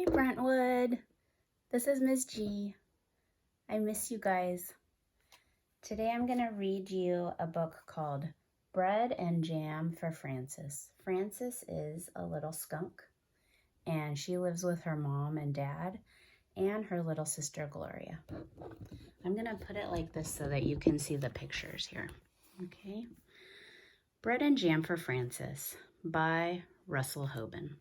Hey Brentwood, this is Ms. G. I miss you guys. Today I'm going to read you a book called Bread and Jam for Frances. Frances is a little skunk and she lives with her mom and dad and her little sister Gloria. I'm going to put it like this so that you can see the pictures here. Okay. Bread and Jam for Frances by Russell Hoban.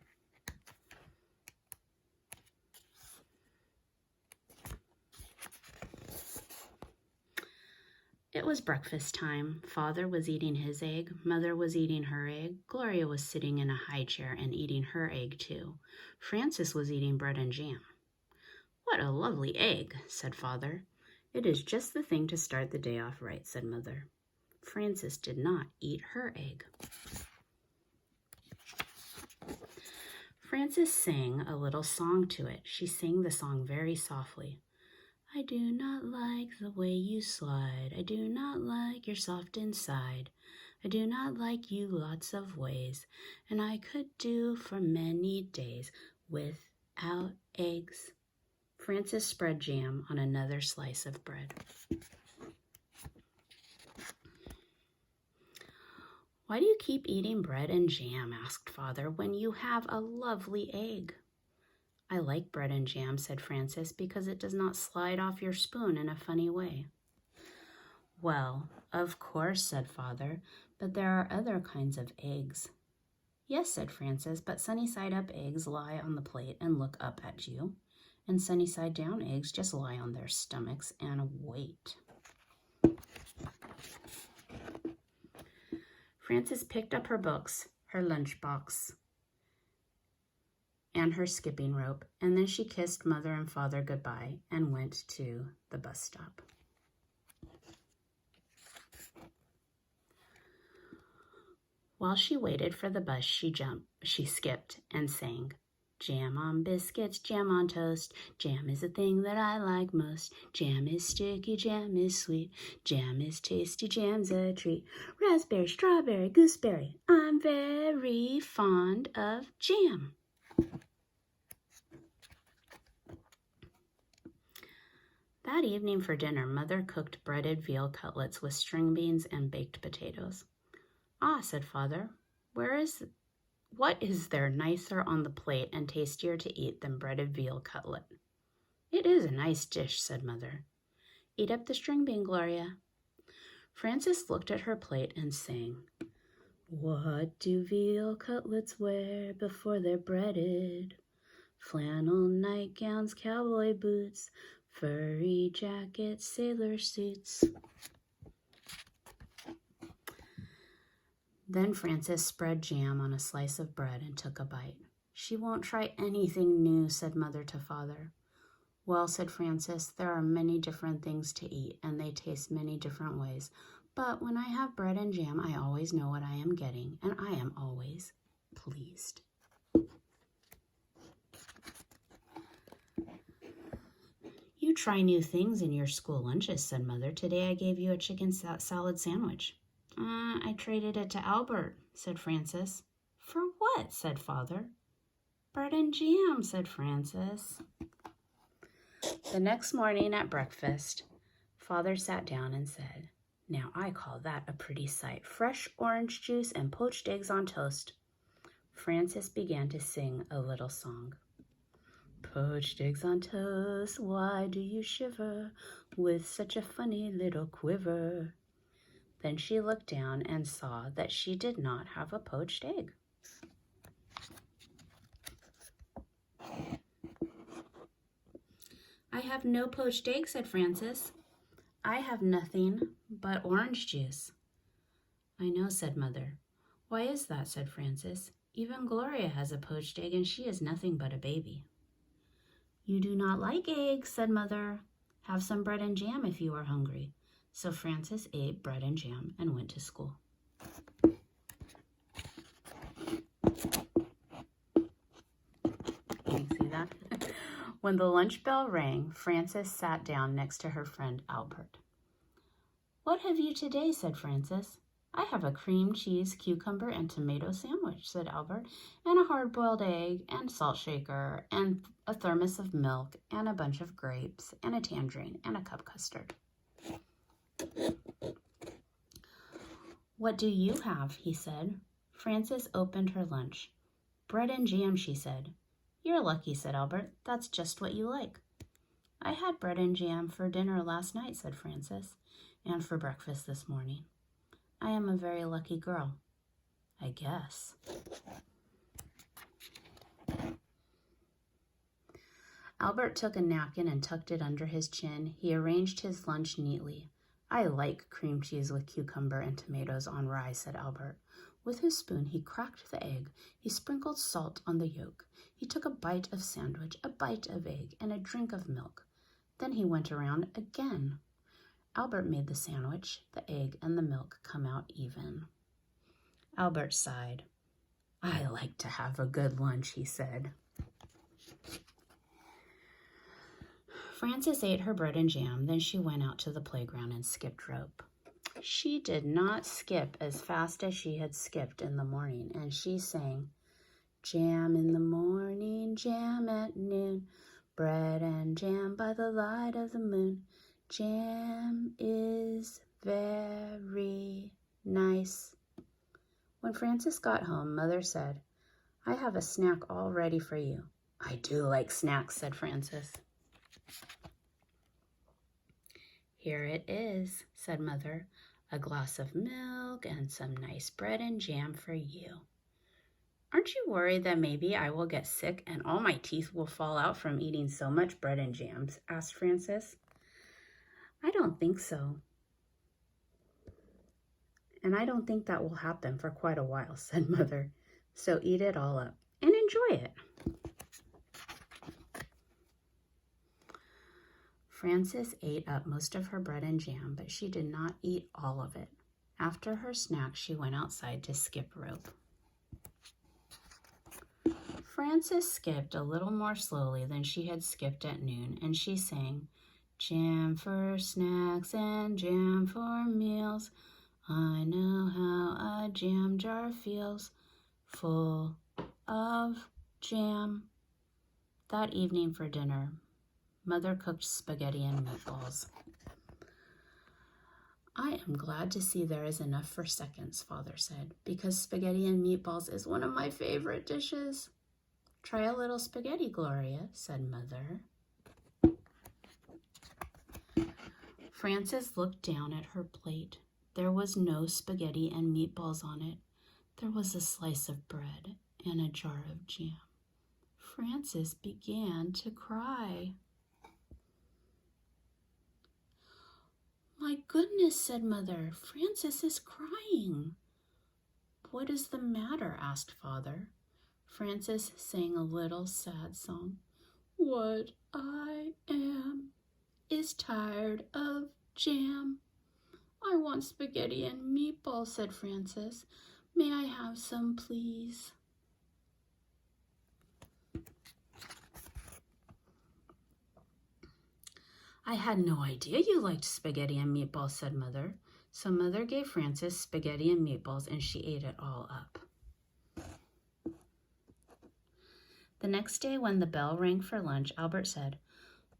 It was breakfast time. Father was eating his egg. Mother was eating her egg. Gloria was sitting in a high chair and eating her egg too. Frances was eating bread and jam. "What a lovely egg," said Father. "It is just the thing to start the day off right," said Mother. Frances did not eat her egg. Frances sang a little song to it. She sang the song very softly. "I do not like the way you slide. I do not like your soft inside. I do not like you lots of ways. And I could do for many days without eggs." Frances spread jam on another slice of bread. "Why do you keep eating bread and jam?" asked Father, "when you have a lovely egg?" "I like bread and jam," said Frances, "because it does not slide off your spoon in a funny way." "Well, of course," said Father, "but there are other kinds of eggs." "Yes," said Frances, "but sunny-side-up eggs lie on the plate and look up at you, and sunny-side-down eggs just lie on their stomachs and wait." Frances picked up her books, her lunchbox, and her skipping rope, and then she kissed Mother and Father goodbye and went to the bus stop. While she waited for the bus, she skipped and sang, "Jam on biscuits, jam on toast. Jam is the thing that I like most. Jam is sticky, jam is sweet. Jam is tasty, jam's a treat. Raspberry, strawberry, gooseberry. I'm very fond of jam." That evening for dinner, Mother cooked breaded veal cutlets with string beans and baked potatoes. "Ah," said Father, what is there nicer on the plate and tastier to eat than breaded veal cutlet?" "It is a nice dish," said Mother. "Eat up the string bean, Gloria." Frances looked at her plate and sang, "What do veal cutlets wear before they're breaded? Flannel nightgowns, cowboy boots, furry jackets, sailor suits." Then Frances spread jam on a slice of bread and took a bite. "She won't try anything new," said Mother to Father. "Well," said Frances, "there are many different things to eat, and they taste many different ways. But when I have bread and jam, I always know what I am getting, and I am always pleased." "You try new things in your school lunches," said Mother. "Today I gave you a chicken salad sandwich." "I traded it to Albert," said Frances. "For what?" said Father. "Bread and jam," said Frances. The next morning at breakfast, Father sat down and said, "Now I call that a pretty sight. Fresh orange juice and poached eggs on toast." Frances began to sing a little song. "Poached eggs on toast, why do you shiver with such a funny little quiver?" Then she looked down and saw that she did not have a poached egg. "I have no poached egg," said Frances. "I have nothing but orange juice." "I know," said Mother. "Why is that?" said Frances. "Even Gloria has a poached egg, and she is nothing but a baby." "You do not like eggs," said Mother. "Have some bread and jam if you are hungry." So Frances ate bread and jam and went to school. Can you see that? When the lunch bell rang, Frances sat down next to her friend Albert. "What have you today?" said Frances. I have a cream cheese, cucumber, and tomato sandwich, said Albert, and a hard-boiled egg, and salt shaker, and a thermos of milk, and a bunch of grapes, and a tangerine, and a cup custard. What do you have? He said. Frances opened her lunch. Bread and jam, she said. You're lucky, said Albert. That's just what you like. I had bread and jam for dinner last night, said Frances, and for breakfast this morning. I am a very lucky girl, I guess. Albert took a napkin and tucked it under his chin. He arranged his lunch neatly. I like cream cheese with cucumber and tomatoes on rye, said Albert. With his spoon, he cracked the egg. He sprinkled salt on the yolk. He took a bite of sandwich, a bite of egg, and a drink of milk. Then he went around again. Albert made the sandwich, the egg, and the milk come out even. Albert sighed. I like to have a good lunch, he said. Frances ate her bread and jam, then she went out to the playground and skipped rope. She did not skip as fast as she had skipped in the morning, and she sang, Jam in the morning, jam at noon, bread and jam by the light of the moon. Jam is very nice. When Frances got home, Mother said, I have a snack all ready for you. I do like snacks, said Frances. Here it is, said Mother, a glass of milk and some nice bread and jam for you. Aren't you worried that maybe I will get sick and all my teeth will fall out from eating so much bread and jams? Asked Frances. I don't think so. And I don't think that will happen for quite a while, said Mother. So eat it all up and enjoy it. Frances ate up most of her bread and jam, but she did not eat all of it. After her snack, she went outside to skip rope. Frances skipped a little more slowly than she had skipped at noon, and she sang, Jam for snacks and jam for meals. I know how a jam jar feels, full of jam. That evening for dinner, Mother cooked spaghetti and meatballs. I am glad to see there is enough for seconds, Father said, because spaghetti and meatballs is one of my favorite dishes. Try a little spaghetti, Gloria, said Mother. Frances looked down at her plate. There was no spaghetti and meatballs on it. There was a slice of bread and a jar of jam. Frances began to cry. My goodness, said Mother, Frances is crying. What is the matter? Asked Father. Frances sang a little sad song. What I am is tired of jam. I want spaghetti and meatballs, said Frances. May I have some, please? I had no idea you liked spaghetti and meatballs, said Mother. So Mother gave Frances spaghetti and meatballs, and she ate it all up. The next day, when the bell rang for lunch, Albert said,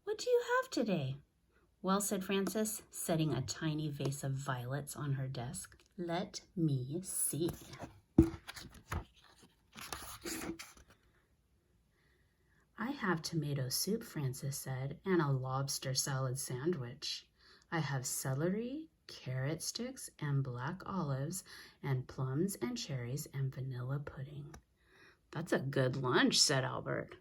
What do you have today? Well, said Frances, setting a tiny vase of violets on her desk. Let me see. I have tomato soup, Frances said, and a lobster salad sandwich. I have celery, carrot sticks, and black olives, and plums and cherries, and vanilla pudding. That's a good lunch, said Albert.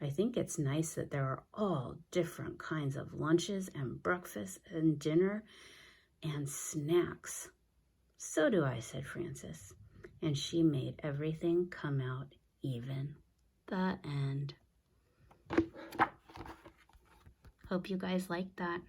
I think it's nice that there are all different kinds of lunches and breakfast and dinner and snacks. So do I, said Frances, and she made everything come out even. The end. Hope you guys liked that.